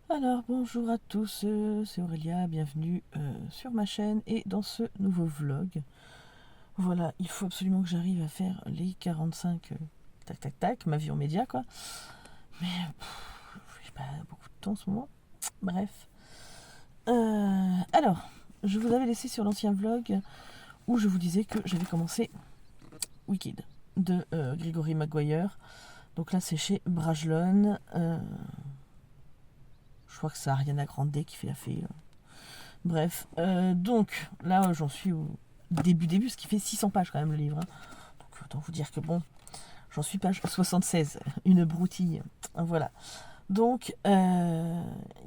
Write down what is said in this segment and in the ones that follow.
Alors bonjour à tous, c'est Aurélia, bienvenue sur ma chaîne et dans ce nouveau vlog. Voilà, il faut absolument que j'arrive à faire les 45 tac tac tac, ma vie en média quoi. Mais j'ai pas beaucoup de temps en ce moment. Bref. Alors, je vous avais laissé sur l'ancien vlog où je vous disais que j'avais commencé Wicked de Gregory Maguire. Donc là c'est chez Brajlon. Je crois que c'est Ariana Grande qui fait la fée. Bref, donc là j'en suis au début, ce qui fait 600 pages quand même le livre. Hein. Donc autant vous dire que bon, j'en suis page 76, une broutille. Voilà. Donc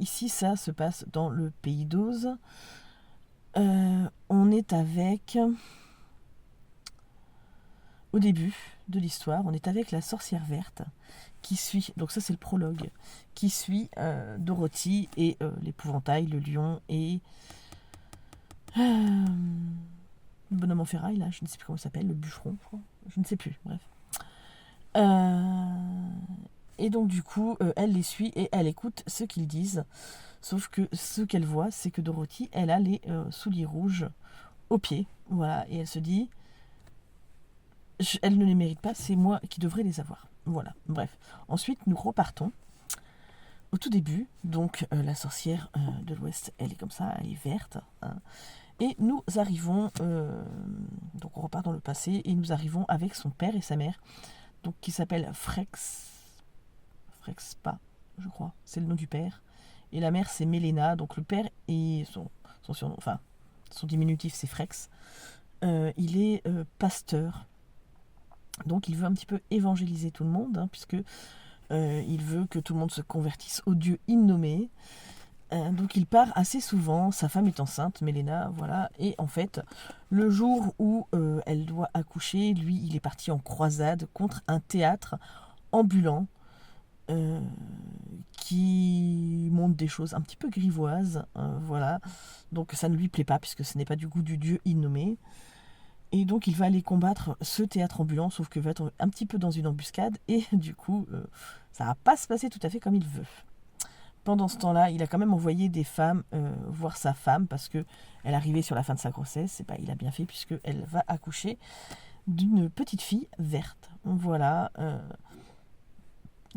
ici ça se passe dans le pays d'Oz. On est avec, au début de l'histoire, on est avec la sorcière verte qui suit, donc ça c'est le prologue, qui suit Dorothy et l'épouvantail, le lion et... le bonhomme en ferraille, là, je ne sais plus comment il s'appelle, le bûcheron, je crois. Je ne sais plus, bref. Et donc, du coup, elle les suit et elle écoute ce qu'ils disent. Sauf que ce qu'elle voit, c'est que Dorothy, elle a les souliers rouges aux pieds. Voilà, et elle se dit, elle ne les mérite pas, c'est moi qui devrais les avoir. Voilà, bref. Ensuite, nous repartons. Au tout début, donc la sorcière de l'Ouest, elle est comme ça, elle est verte. Hein. Et nous arrivons, donc on repart dans le passé, et nous arrivons avec son père et sa mère, donc qui s'appelle Frexpa, je crois, c'est le nom du père. Et la mère c'est Mélena, donc le père et son surnom, enfin son diminutif c'est Frex. Il est pasteur, donc il veut un petit peu évangéliser tout le monde, hein, puisque il veut que tout le monde se convertisse au Dieu innommé. Donc il part assez souvent, sa femme est enceinte, Mélena, voilà, et en fait, le jour où elle doit accoucher, lui, il est parti en croisade contre un théâtre ambulant euh, qui montre des choses un petit peu grivoises, voilà, donc ça ne lui plaît pas puisque ce n'est pas du goût du dieu innommé, et donc il va aller combattre ce théâtre ambulant, sauf que va être un petit peu dans une embuscade, et du coup, ça va pas se passer tout à fait comme il veut. Pendant ce temps-là, il a quand même envoyé des femmes voir sa femme parce que elle arrivait sur la fin de sa grossesse. Et bah, il a bien fait puisqu'elle va accoucher d'une petite fille verte. Voilà,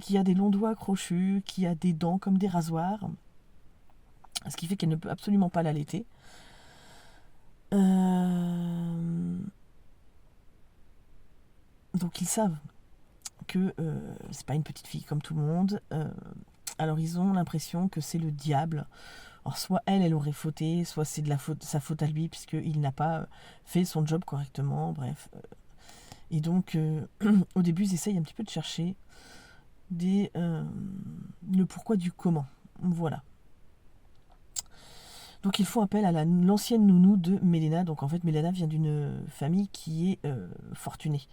qui a des longs doigts crochus, qui a des dents comme des rasoirs, ce qui fait qu'elle ne peut absolument pas l'allaiter. Donc ils savent que c'est pas une petite fille comme tout le monde. Alors ils ont l'impression que c'est le diable. Alors soit elle aurait fauté, soit c'est de sa faute à lui, puisqu'il n'a pas fait son job correctement, bref. Et donc, au début, ils essayent un petit peu de chercher le pourquoi du comment. Voilà. Donc ils font appel à l'ancienne nounou de Mélena. Donc en fait, Mélena vient d'une famille qui est fortunée,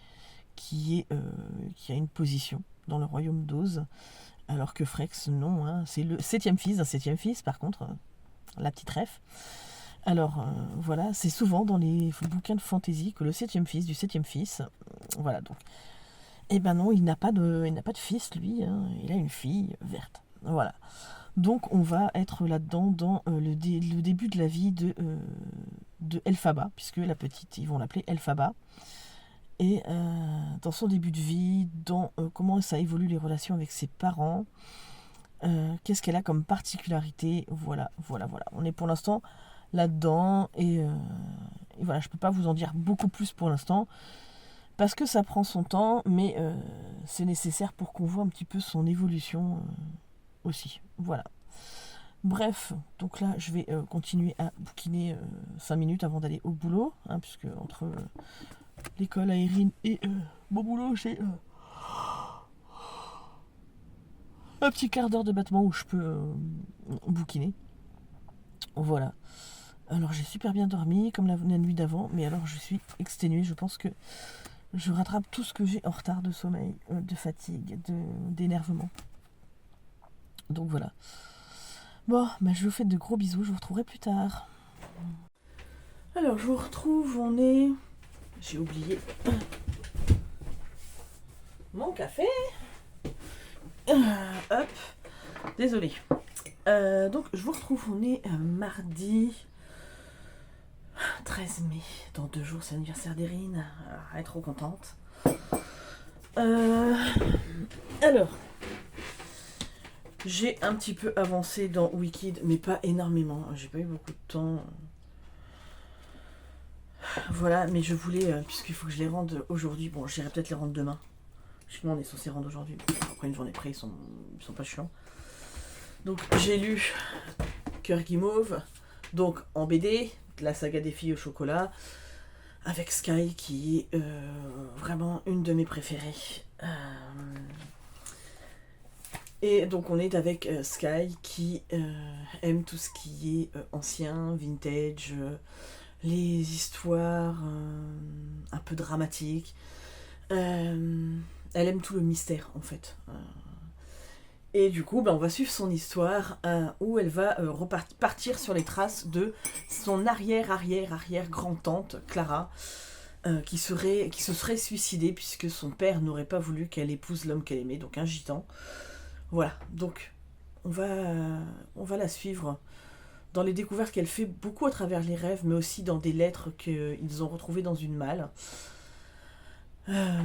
qui a une position dans le royaume d'Oz, alors que Frex, non, hein, c'est le septième fils d'un septième fils, par contre, la petite ref. Alors voilà, c'est souvent dans les bouquins de fantasy que le septième fils du septième fils, voilà donc. Eh ben non, il n'a pas de fils lui, hein, il a une fille verte. Voilà. Donc on va être là-dedans dans le début de la vie de Elphaba, puisque la petite, ils vont l'appeler Elphaba. Et dans son début de vie, dans comment ça évolue les relations avec ses parents, qu'est-ce qu'elle a comme particularité, voilà. On est pour l'instant là-dedans et voilà, je peux pas vous en dire beaucoup plus pour l'instant parce que ça prend son temps, mais c'est nécessaire pour qu'on voit un petit peu son évolution aussi. Voilà. Bref, donc là je vais continuer à bouquiner 5 minutes avant d'aller au boulot, hein, puisque entre l'école aérienne et mon boulot, j'ai un petit quart d'heure de battement où je peux bouquiner. Voilà. Alors j'ai super bien dormi, comme la nuit d'avant, mais alors je suis exténuée. Je pense que je rattrape tout ce que j'ai en retard de sommeil, de fatigue, d'énervement. Donc voilà. Bon, bah, je vous fais de gros bisous, je vous retrouverai plus tard. Alors je vous retrouve, on est... J'ai oublié mon café. Hop, désolé. Donc je vous retrouve, on est mardi 13 mai. Dans 2 jours, c'est l'anniversaire d'Erin. Elle est trop contente. Alors, j'ai un petit peu avancé dans Wicked, mais pas énormément. J'ai pas eu beaucoup de temps. Voilà, mais je voulais, puisqu'il faut que je les rende aujourd'hui. Bon, j'irai peut-être les rendre demain. Justement, on est censé rendre aujourd'hui. Après une journée près, ils sont pas chiants. Donc, j'ai lu Cœur Guimauve, donc en BD, la saga des filles au chocolat, avec Sky, qui est vraiment une de mes préférées. Et donc on est avec Sky qui aime tout ce qui est ancien, vintage, les histoires un peu dramatiques. Elle aime tout le mystère en fait. Et du coup, on va suivre son histoire où elle va partir sur les traces de son arrière-arrière-arrière-grand-tante, Clara, qui se serait suicidée puisque son père n'aurait pas voulu qu'elle épouse l'homme qu'elle aimait, donc un gitan. Voilà, donc on va la suivre dans les découvertes qu'elle fait, beaucoup à travers les rêves, mais aussi dans des lettres qu'ils ont retrouvées dans une malle.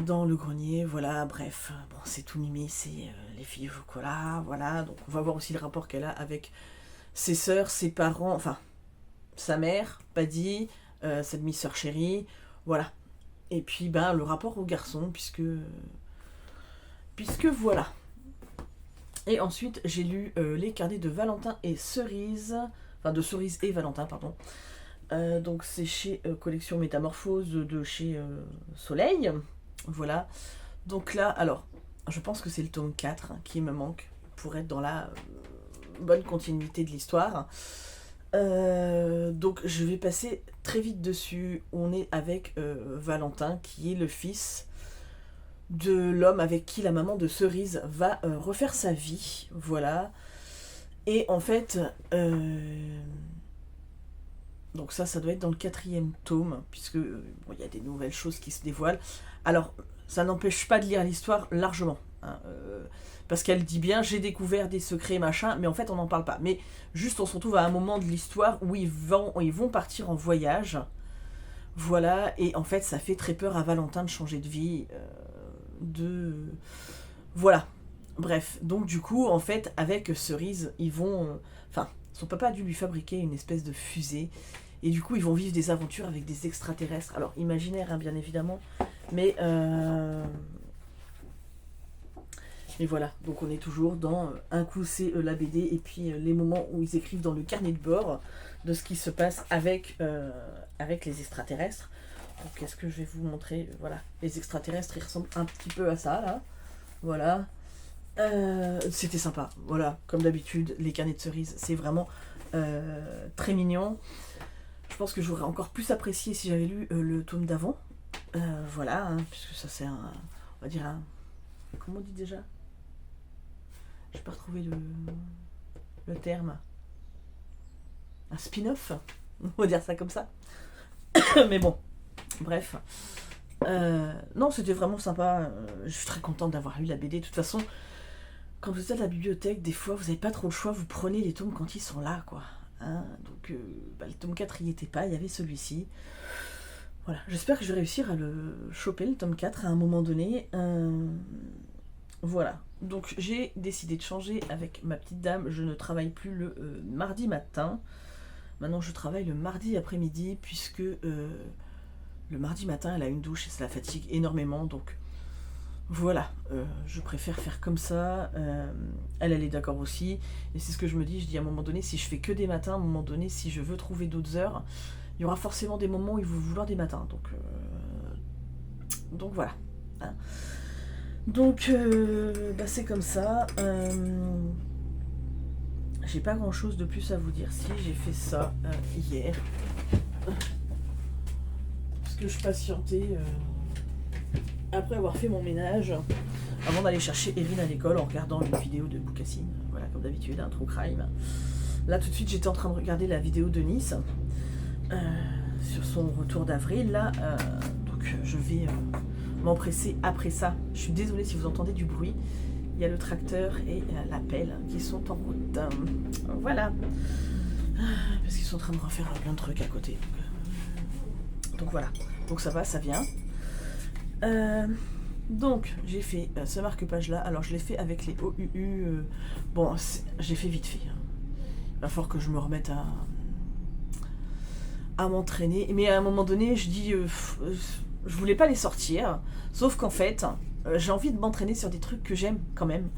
Dans le grenier, voilà, bref, bon, c'est tout mimé, c'est les filles au chocolat, voilà, donc on va voir aussi le rapport qu'elle a avec ses sœurs, ses parents, enfin, sa mère, Paddy, sa demi-sœur chérie, voilà. Et puis, le rapport au garçon, puisque voilà. Et ensuite, j'ai lu les carnets de Valentin et Cerise, enfin de Cerise et Valentin, pardon. Donc c'est chez Collection Métamorphose de chez Soleil. Voilà. Donc là, alors, je pense que c'est le tome 4 qui me manque pour être dans la bonne continuité de l'histoire. Donc je vais passer très vite dessus. On est avec Valentin, qui est le fils de l'homme avec qui la maman de Cerise va refaire sa vie. Voilà. Et en fait... donc ça doit être dans le 4e tome, puisque il y a des nouvelles choses qui se dévoilent. Alors, ça n'empêche pas de lire l'histoire largement, hein, parce qu'elle dit bien, j'ai découvert des secrets, machin, mais en fait, on n'en parle pas. Mais juste, on se retrouve à un moment de l'histoire où ils vont partir en voyage, voilà, et en fait, ça fait très peur à Valentin de changer de vie, Voilà, bref, donc du coup, en fait, avec Cerise, ils vont... son papa a dû lui fabriquer une espèce de fusée. Et du coup, ils vont vivre des aventures avec des extraterrestres. Alors, imaginaire, hein, bien évidemment. Mais voilà. Donc, on est toujours dans... un coup, c'est la BD. Et puis, les moments où ils écrivent dans le carnet de bord de ce qui se passe avec les extraterrestres. Donc, qu'est-ce que je vais vous montrer? Voilà. Les extraterrestres, ils ressemblent un petit peu à ça, là. Voilà. C'était sympa. Voilà. Comme d'habitude, les carnets de Cerise, c'est vraiment très mignon. Je pense que j'aurais encore plus apprécié si j'avais lu le tome d'avant. Voilà, hein, puisque ça c'est un... On va dire un... Comment on dit déjà? Je peux retrouver le terme. Un spin-off. On va dire ça comme ça. Mais bon, bref. Non, c'était vraiment sympa. Je suis très contente d'avoir lu la BD. De toute façon, quand vous êtes à la bibliothèque, des fois, vous n'avez pas trop le choix. Vous prenez les tomes quand ils sont là, quoi. Hein, donc le tome 4 il n'y était pas, il y avait celui-ci. Voilà, j'espère que je vais réussir à le choper, le tome 4, à un moment donné. Voilà, donc j'ai décidé de changer avec ma petite dame. Je ne travaille plus le mardi matin. Maintenant je travaille le mardi après-midi, puisque le mardi matin elle a une douche et ça la fatigue énormément. Donc voilà, je préfère faire comme ça. Elle est d'accord aussi. Et c'est ce que je me dis. Je dis à un moment donné, si je fais que des matins, à un moment donné, si je veux trouver d'autres heures, il y aura forcément des moments où il va vouloir des matins. Donc voilà. Hein. Donc c'est comme ça. J'ai pas grand chose de plus à vous dire. Si j'ai fait ça hier. Parce que je patientais... après avoir fait mon ménage, avant d'aller chercher Erin à l'école en regardant une vidéo de Boucassine, voilà, comme d'habitude, un true crime. Là, tout de suite, j'étais en train de regarder la vidéo de Nice, sur son retour d'avril, là, donc je vais m'empresser après ça. Je suis désolée si vous entendez du bruit, il y a le tracteur et la pelle qui sont en route. Voilà. Parce qu'ils sont en train de refaire plein de trucs à côté. Donc voilà. Donc ça va, ça vient. Donc j'ai fait ce marque-page là. Alors je l'ai fait avec les OUU. Bon, j'ai fait vite fait. Il va falloir que je me remette à m'entraîner. Mais à un moment donné, je dis... je voulais pas les sortir. Sauf qu'en fait, j'ai envie de m'entraîner sur des trucs que j'aime quand même.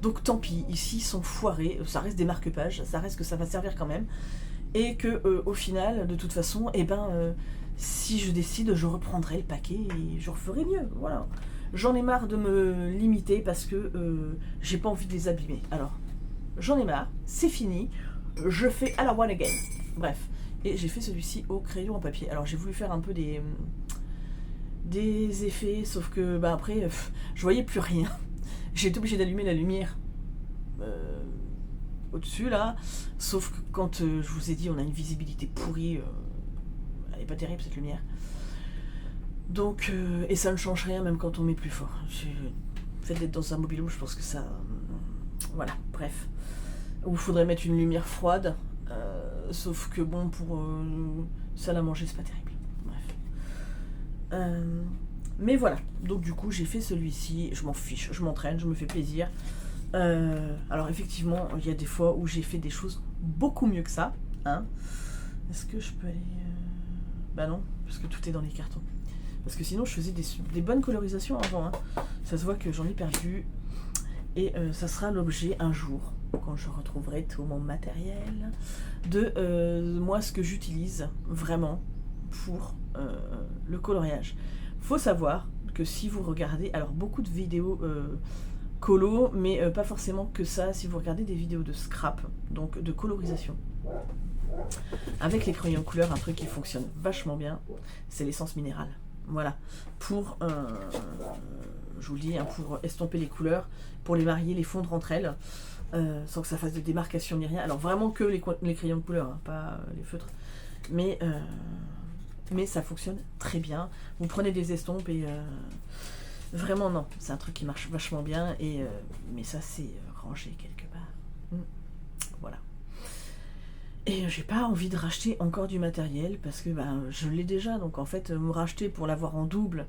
Donc tant pis, ici ils sont foirés. Ça reste des marque-pages. Ça reste que ça va servir quand même. Et que au final, de toute façon, si je décide, je reprendrai le paquet et je referai mieux. Voilà. J'en ai marre de me limiter parce que j'ai pas envie de les abîmer. Alors, j'en ai marre, c'est fini. Je fais à la one again. Bref. Et j'ai fait celui-ci au crayon en papier. Alors j'ai voulu faire un peu des effets, sauf que après, je voyais plus rien. J'ai été obligée d'allumer la lumière au-dessus là. Sauf que quand je vous ai dit, on a une visibilité pourrie. Elle est pas terrible cette lumière. Donc, et ça ne change rien même quand on met plus fort. Le fait d'être dans un mobil-home, je pense que ça... voilà, bref. Ou il faudrait mettre une lumière froide. Sauf que bon, pour ça à manger, c'est pas terrible. Bref. Mais voilà. Donc du coup, j'ai fait celui-ci. Je m'en fiche. Je m'entraîne, je me fais plaisir. Alors effectivement, il y a des fois où j'ai fait des choses beaucoup mieux que ça. Hein. Est-ce que je peux aller... Bah non, parce que tout est dans les cartons. Parce que sinon je faisais des bonnes colorisations avant. Hein. Ça se voit que j'en ai perdu. Et ça sera l'objet un jour, quand je retrouverai tout mon matériel, de moi ce que j'utilise vraiment pour le coloriage. Faut savoir que si vous regardez, alors beaucoup de vidéos colo, mais pas forcément que ça, si vous regardez des vidéos de scrap, donc de colorisation, avec les crayons couleur, un truc qui fonctionne vachement bien, c'est l'essence minérale. Voilà, pour, je vous le dis, hein, pour estomper les couleurs, pour les marier, les fondre entre elles, sans que ça fasse de démarcation ni rien. Alors vraiment que les crayons de couleur, hein, pas les feutres. Mais ça fonctionne très bien. Vous prenez des estompes et vraiment non, c'est un truc qui marche vachement bien. Mais ça c'est rangé quelque part. Voilà. Et j'ai pas envie de racheter encore du matériel parce que je l'ai déjà. Donc en fait, me racheter pour l'avoir en double,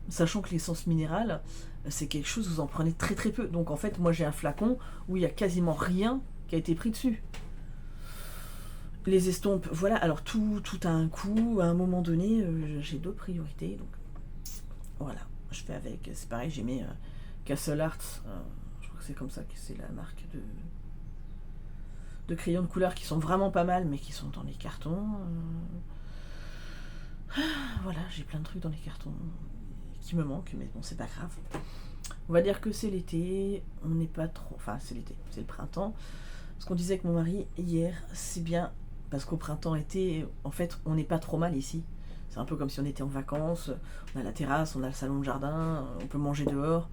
sachant que l'essence minérale, c'est quelque chose, vous en prenez très très peu. Donc en fait, moi j'ai un flacon où il y a quasiment rien qui a été pris dessus. Les estompes, voilà, alors tout a un coût. À un moment donné, j'ai d'autres priorités. Donc voilà, je fais avec. C'est pareil, j'ai mis Castle Art. Je crois que c'est comme ça que c'est la marque de crayons de couleur qui sont vraiment pas mal, mais qui sont dans les cartons. Voilà, j'ai plein de trucs dans les cartons qui me manquent, mais bon, c'est pas grave. On va dire que c'est l'été, on n'est pas trop... Enfin, c'est l'été, c'est le printemps. Ce qu'on disait avec mon mari hier, c'est bien, parce qu'au printemps-été, en fait, on n'est pas trop mal ici. C'est un peu comme si on était en vacances, on a la terrasse, on a le salon de jardin, on peut manger dehors.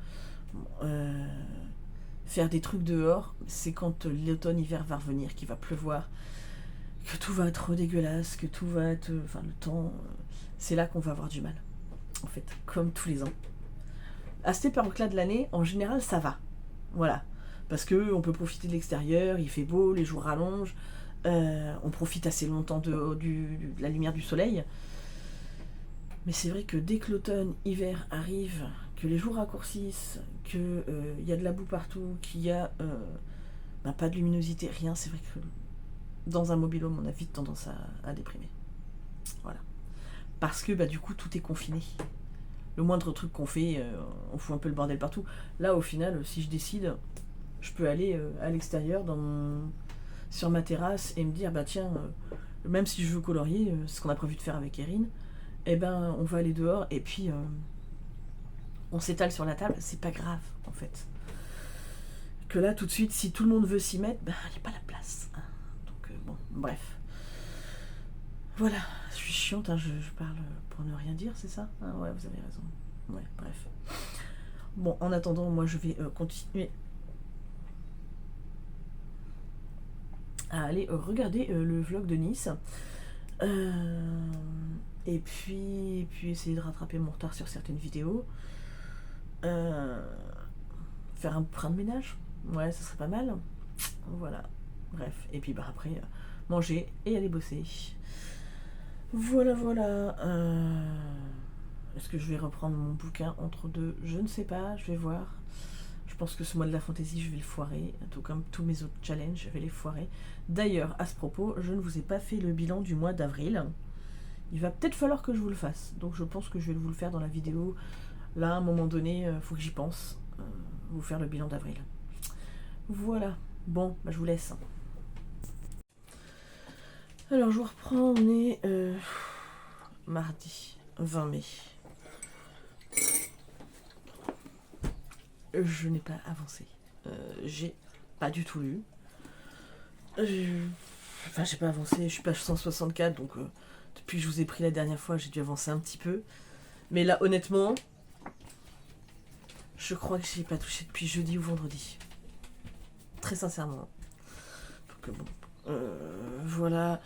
Faire des trucs dehors, c'est quand l'automne-hiver va revenir, qu'il va pleuvoir, que tout va être dégueulasse, que tout va être... Enfin, le temps... c'est là qu'on va avoir du mal, en fait, comme tous les ans. À cette époque-là de l'année, en général, ça va. Voilà. Parce qu'on peut profiter de l'extérieur, il fait beau, les jours rallongent, on profite assez longtemps de la lumière du soleil. Mais c'est vrai que dès que l'automne-hiver arrive, que les jours raccourcissent, qu'il y a de la boue partout, qu'il y a pas de luminosité, rien, c'est vrai que dans un mobil-home, on a vite tendance à déprimer. Voilà. Parce que du coup, tout est confiné. Le moindre truc qu'on fait, on fout un peu le bordel partout. Là, au final, si je décide, je peux aller à l'extérieur sur ma terrasse et me dire, tiens, même si je veux colorier, ce qu'on a prévu de faire avec Erin, on va aller dehors et puis on s'étale sur la table, c'est pas grave en fait. Que là tout de suite, si tout le monde veut s'y mettre, il n'y a pas la place. Hein. Donc bon, bref. Voilà, je suis chiante, hein, je parle pour ne rien dire, c'est ça? Ouais, vous avez raison. Ouais, bref. Bon, en attendant, moi je vais continuer à aller regarder le vlog de Nice. Et puis essayer de rattraper mon retard sur certaines vidéos. faire un brin de ménage. Ouais, ça serait pas mal. Voilà. Bref. Et puis bah après, manger et aller bosser. Voilà, voilà. Est-ce que je vais reprendre mon bouquin entre deux? Je ne sais pas, je vais voir. Je pense que ce mois de la fantaisie, je vais le foirer, tout comme tous mes autres challenges, je vais les foirer. D'ailleurs, à ce propos, je ne vous ai pas fait le bilan du mois d'avril. Il va peut-être falloir que je vous le fasse, donc je pense que je vais vous le faire dans la vidéo. Là, à un moment donné, faut que j'y pense, vous faire le bilan d'avril. Voilà, bon, bah, je vous laisse. Alors, je vous reprends, on est mardi 20 mai. Je n'ai pas avancé. J'ai pas du tout lu. Enfin, j'ai pas avancé, je suis page 164, donc depuis que je vous ai pris la dernière fois, j'ai dû avancer un petit peu. Mais là, honnêtement, je crois que j'ai pas touché depuis jeudi ou vendredi. Très sincèrement. Donc bon, voilà.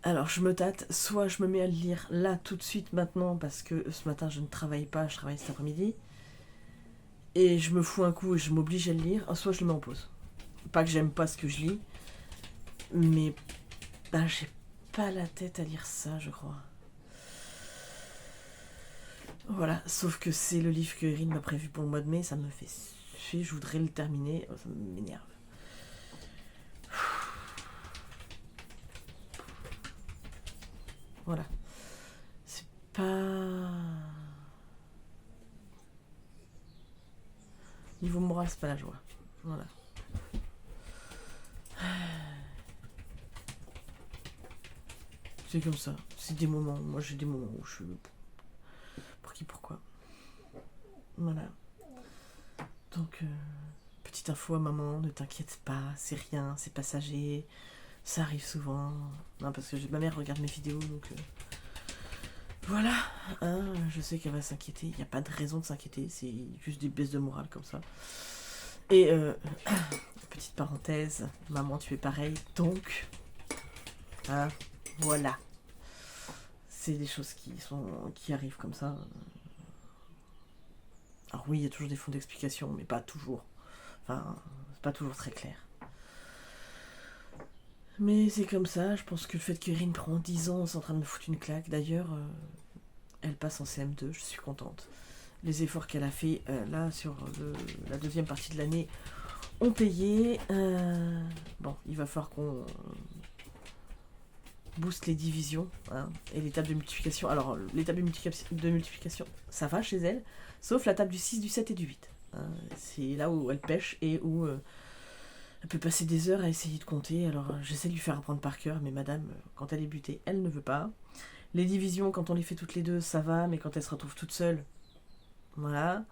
Alors, je me tâte, soit je me mets à le lire là, tout de suite, maintenant, parce que ce matin, je ne travaille pas, je travaille cet après-midi. Et je me fous un coup et je m'oblige à le lire, soit je le mets en pause. Pas que j'aime pas ce que je lis, mais bah, j'ai pas la tête à lire ça, je crois. Voilà, sauf que c'est le livre que Erin m'a prévu pour le mois de mai, ça me fait suer, je voudrais le terminer, ça m'énerve. Voilà. C'est pas... Niveau moral, c'est pas la joie. Voilà. C'est comme ça. C'est des moments. Moi, j'ai des moments où je suis... Pour qui, pourquoi. Voilà. Donc, petite info à maman, ne t'inquiète pas, c'est rien, c'est passager. Ça arrive souvent. Non, parce que ma mère regarde mes vidéos, donc... Voilà. Hein, je sais qu'elle va s'inquiéter. Il n'y a pas de raison de s'inquiéter. C'est juste des baisses de morale comme ça. Et, petite parenthèse, maman, tu fais pareil. Donc... Hein, voilà. C'est des choses qui arrivent comme ça. Alors oui, il y a toujours des fonds d'explication, mais pas toujours. Enfin, c'est pas toujours très clair. Mais c'est comme ça, je pense que le fait qu'Erin prend 10 ans, c'est en train de me foutre une claque. D'ailleurs, elle passe en CM2, je suis contente. Les efforts qu'elle a fait là sur la deuxième partie de l'année ont payé. Bon, il va falloir qu'on booste les divisions hein, et les tables de multiplication. Alors, les tables de multiplication, ça va chez elle, sauf la table du 6, du 7 et du 8. Hein, c'est là où elle pêche et où elle peut passer des heures à essayer de compter. Alors, j'essaie de lui faire apprendre par cœur, mais madame, quand elle est butée, elle ne veut pas. Les divisions, quand on les fait toutes les deux, ça va, mais quand elle se retrouve toute seule, voilà.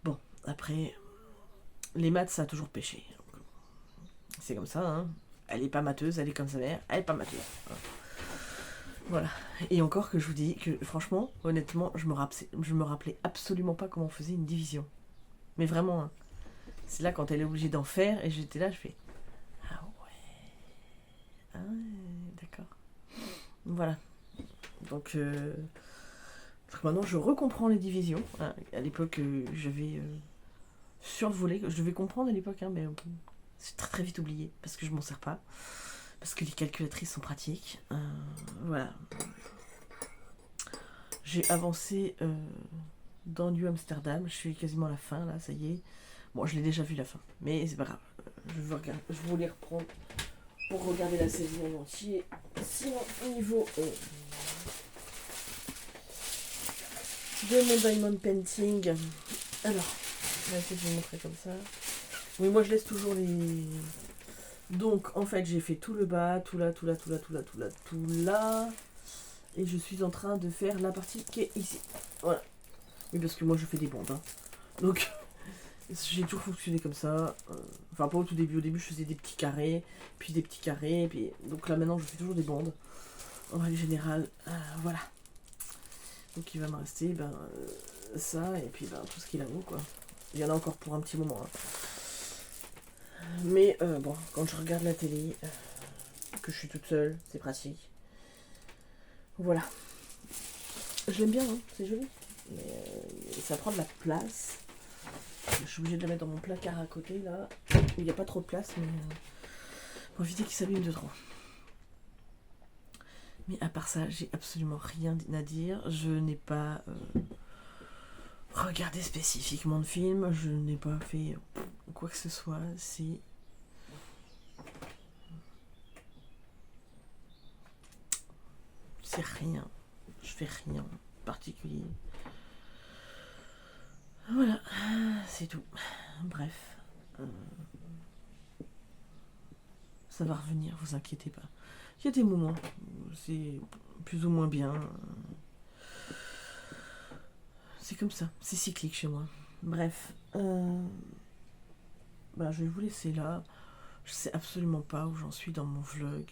Bon, après, les maths, ça a toujours pêché. C'est comme ça, hein. Elle est pas matheuse, elle est comme sa mère, elle est pas matheuse. Voilà. Et encore que je vous dis que franchement, honnêtement, je me rappelais absolument pas comment on faisait une division. Mais vraiment, hein. C'est là quand elle est obligée d'en faire et j'étais là, je fais ah ouais. Ah ouais, d'accord. Voilà. Donc maintenant je recomprends les divisions. Hein. À l'époque, j'avais survolé, je devais comprendre à l'époque, hein, mais c'est très très vite oublié parce que je m'en sers pas. Parce que les calculatrices sont pratiques. Voilà. J'ai avancé dans New Amsterdam. Je suis quasiment à la fin, là, ça y est. Bon, je l'ai déjà vu la fin. Mais c'est pas grave. Je voulais reprendre pour regarder la série en entier. Sinon, au niveau de mon Diamond Painting. Alors, on va essayer de vous montrer comme ça. Oui, moi je laisse toujours les... Donc, en fait, j'ai fait tout le bas, tout là, tout là, tout là, tout là, tout là, tout là. Et je suis en train de faire la partie qui est ici. Voilà. Oui, parce que moi, je fais des bandes. Hein. Donc, j'ai toujours fonctionné comme ça. Enfin, pas au tout début. Au début, je faisais des petits carrés, puis des petits carrés. Puis... Donc là, maintenant, je fais toujours des bandes. En règle générale, voilà. Donc, il va me rester ça et puis tout ce qu'il a haut, quoi. Il y en a encore pour un petit moment. Hein. Mais bon, quand je regarde la télé, que je suis toute seule, c'est pratique. Voilà. Je l'aime bien, hein, c'est joli. Mais ça prend de la place. Je suis obligée de la mettre dans mon placard à côté, là, où il n'y a pas trop de place, mais pour éviter qu'il s'abîme de trop. Mais à part ça, j'ai absolument rien à dire. Je n'ai pas regardé spécifiquement de film. Je n'ai pas fait quoi que ce soit. C'est rien. Je fais rien de particulier. Voilà, c'est tout. Bref. Ça va revenir, vous inquiétez pas. Il y a des moments où c'est plus ou moins bien. C'est comme ça, c'est cyclique chez moi. Bref. Je vais vous laisser là. Je sais absolument pas où j'en suis dans mon vlog.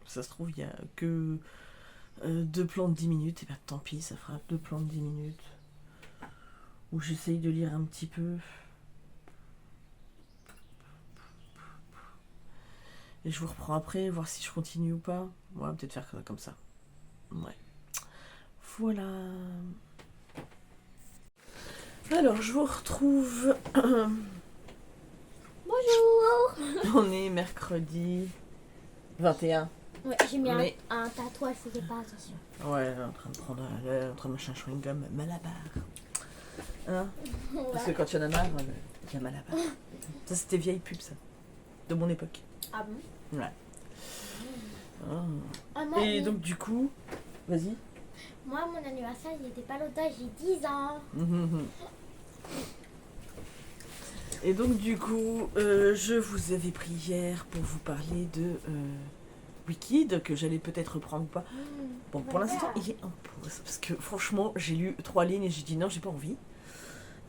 Ça se trouve, il n'y a que 2 plans de 10 minutes. Et tant pis, ça fera 2 plans de 10 minutes. Où j'essaye de lire un petit peu. Et je vous reprends après, voir si je continue ou pas. Ouais, peut-être faire comme ça. Ouais. Voilà. Alors, je vous retrouve. Bonjour. On est mercredi 21. Ouais, j'ai mis un tatouage, faisais pas attention. Ouais, en train de prendre en train de machin chewing-gum Malabar. Hein? Ouais. Parce que quand il y en a marre, il y a Malabar. Ça, c'était vieille pub, ça. De mon époque. Ah bon? Ouais. Ah, moi, Et donc, du coup, vas-y. Moi, mon anniversaire, il était pas longtemps, j'ai 10 ans. Et donc, du coup, je vous avais pris hier pour vous parler de Wicked, que j'allais peut-être reprendre ou pas. Bon, pour l'instant, il est en pause. Parce que franchement, j'ai lu 3 lignes et j'ai dit non, j'ai pas envie.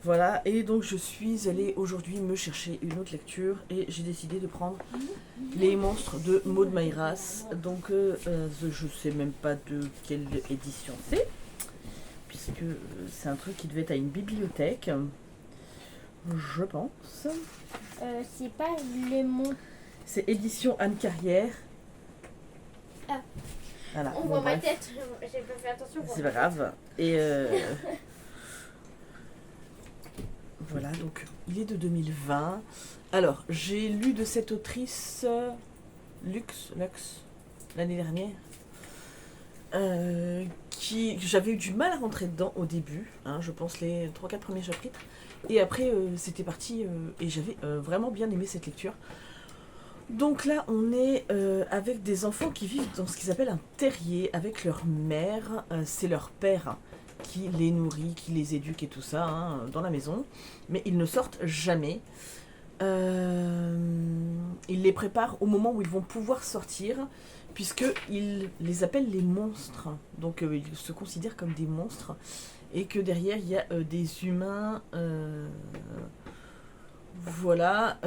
Voilà, et donc je suis allée aujourd'hui me chercher une autre lecture et j'ai décidé de prendre Les monstres de Maud Mayras. Donc je sais même pas de quelle édition c'est, puisque c'est un truc qui devait être à une bibliothèque, je pense. C'est pas les mots. C'est édition Anne Carrière. Ah. Voilà, On voit ma tête, j'ai pas fait attention. C'est pas grave. Et voilà, donc il est de 2020. Alors, j'ai lu de cette autrice Lux l'année dernière, qui j'avais eu du mal à rentrer dedans au début, hein, je pense les 3-4 premiers chapitres. Et après, c'était parti et j'avais vraiment bien aimé cette lecture. Donc là, on est avec des enfants qui vivent dans ce qu'ils appellent un terrier avec leur mère. C'est leur père qui les nourrit, qui les éduque et tout ça, hein, dans la maison. Mais ils ne sortent jamais. Ils les préparent au moment où ils vont pouvoir sortir, puisqu'ils les appellent les monstres. Donc ils se considèrent comme des monstres. Et que derrière, il y a des humains... Voilà,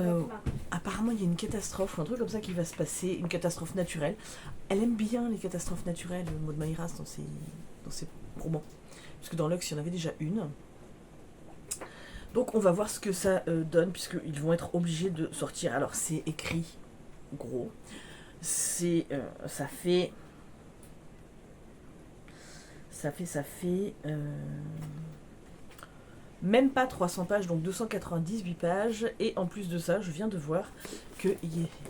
apparemment il y a une catastrophe ou un truc comme ça qui va se passer, une catastrophe naturelle. Elle aime bien les catastrophes naturelles, Maud Mayras, dans ses romans. Parce que dans Lux, il y en avait déjà une. Donc on va voir ce que ça donne, puisqu'ils vont être obligés de sortir. Alors c'est écrit gros. Ça fait... même pas 300 pages, donc 298 pages. Et en plus de ça, je viens de voir qu'il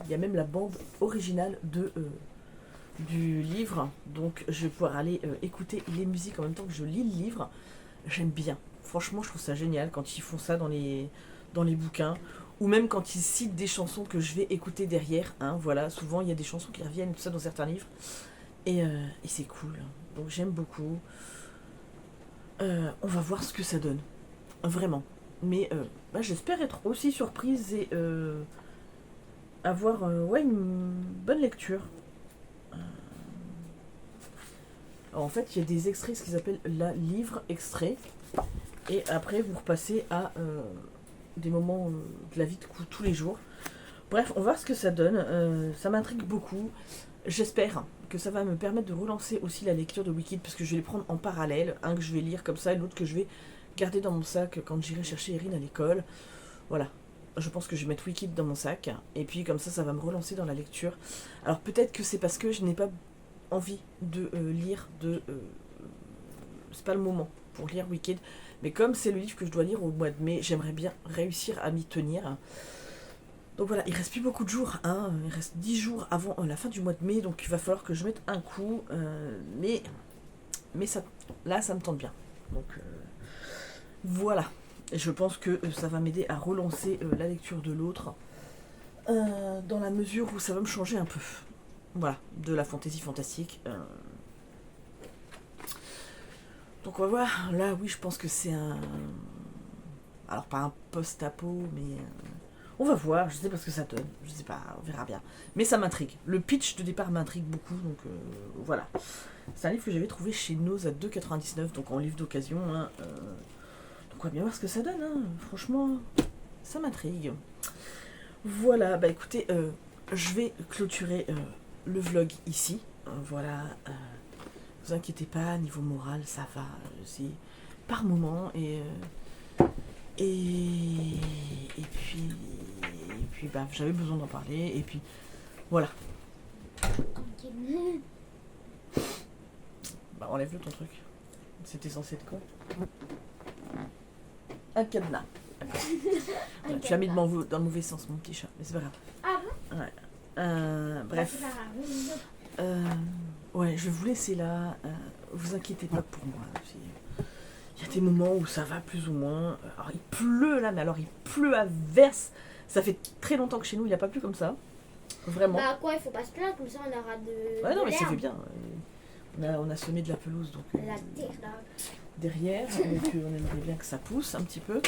y a même la bande originale du livre. Donc je vais pouvoir aller écouter les musiques en même temps que je lis le livre. J'aime bien. Franchement, je trouve ça génial quand ils font ça dans les bouquins. Ou même quand ils citent des chansons que je vais écouter derrière. Hein, voilà, souvent il y a des chansons qui reviennent, tout ça dans certains livres. Et c'est cool. Donc j'aime beaucoup. On va voir ce que ça donne. Vraiment. Mais j'espère être aussi surprise et avoir une bonne lecture. Alors, en fait, il y a des extraits, ce qu'ils appellent la livre extrait. Et après, vous repassez à des moments de la vie de tous les jours. Bref, on va voir ce que ça donne. Ça m'intrigue beaucoup. J'espère que ça va me permettre de relancer aussi la lecture de Wicked, parce que je vais les prendre en parallèle. Un que je vais lire comme ça et l'autre que je vais garder dans mon sac quand j'irai chercher Erin à l'école. Voilà. Je pense que je vais mettre Wicked dans mon sac. Et puis comme ça va me relancer dans la lecture. Alors peut-être que c'est parce que je n'ai pas envie de lire c'est pas le moment pour lire Wicked. Mais comme c'est le livre que je dois lire au mois de mai, j'aimerais bien réussir à m'y tenir. Donc voilà, il reste plus beaucoup de jours, hein. Il reste 10 jours avant la fin du mois de mai, donc il va falloir que je mette un coup. Mais ça, là, ça me tente bien. Donc voilà. Et je pense que ça va m'aider à relancer la lecture de l'autre, dans la mesure où ça va me changer un peu. Voilà, de la fantaisie fantastique. Donc on va voir. Là, oui, je pense que c'est un... Alors pas un post-apo, mais... On va voir, je sais pas ce que ça donne, je sais pas, on verra bien. Mais ça m'intrigue. Le pitch de départ m'intrigue beaucoup, donc voilà. C'est un livre que j'avais trouvé chez Nose à 2,99, donc en livre d'occasion. Hein, donc on va bien voir ce que ça donne, hein. Franchement, ça m'intrigue. Voilà, bah écoutez, je vais clôturer le vlog ici. Voilà, vous inquiétez pas, niveau moral, ça va, c'est par moment, et puis bah, j'avais besoin d'en parler, et puis voilà. Bah enlève-le ton truc. C'était censé être quoi? Un cadenas. Ouais, tu l'as mis dans le mauvais sens, mon petit chat, mais c'est pas grave. Ah bon? Ouais. Bref. Ouais, je vais vous laisser là. Vous inquiétez pas pour moi. Il y a des moments où ça va plus ou moins. Alors il pleut là, mais alors il pleut à verse. Ça fait très longtemps que chez nous il n'y a pas plu comme ça. Vraiment. Bah quoi, il faut pas se plaindre, comme ça on aura de. Ouais, non, mais ça l'herbe. fait bien. On a semé de la pelouse donc La terre là. derrière, donc on aimerait bien que ça pousse un petit peu. Ouais,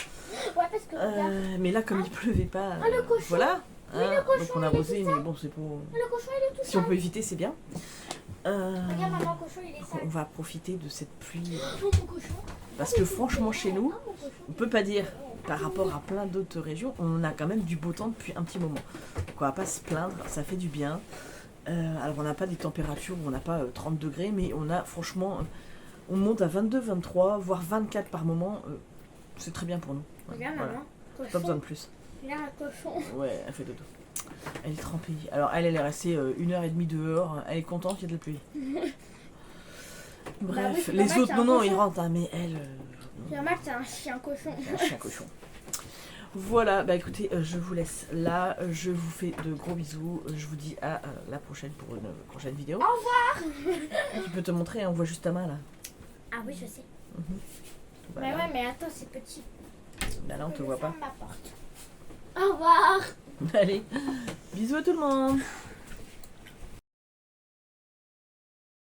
parce que regarde, Mais là, comme il pleuvait pas, le cochon. voilà. Oui, le cochon, donc on a il est arrosé, tout mais bon, c'est pour. le cochon il est tout Si on seul. peut éviter, c'est bien. Regarde maman, le cochon il est On sale. va profiter de cette pluie. Oh, mon cochon. Parce que franchement, chez nous, Oh, mon cochon. on peut pas dire, par rapport à plein d'autres régions, on a quand même du beau temps depuis un petit moment. Donc on va pas se plaindre, ça fait du bien. Alors on n'a pas des températures où on n'a pas 30 degrés, mais on a franchement, on monte à 22, 23, voire 24 par moment. C'est très bien pour nous. Regarde Voilà. maman, Pas cochon. besoin de plus. Regarde un cochon. Ouais, elle fait dodo. Elle est trempée. Alors elle est restée 1h30 dehors. Elle est contente qu'il y a de la pluie. Bah Bref, oui, c'est les normal, autres, c'est un non, cochon. ils rentrent, hein, mais elle... C'est normal, c'est un chien cochon. un chien cochon. Voilà, bah écoutez, je vous laisse là. Je vous fais de gros bisous. Je vous dis à la prochaine pour une prochaine vidéo. Au revoir. Tu peux te montrer, hein, on voit juste ta main là. Ah oui, je sais. Voilà. Mais ouais, mais attends, c'est petit. Bah là, on te Je voit ferme pas. ma porte. Au revoir. Allez, bisous à tout le monde.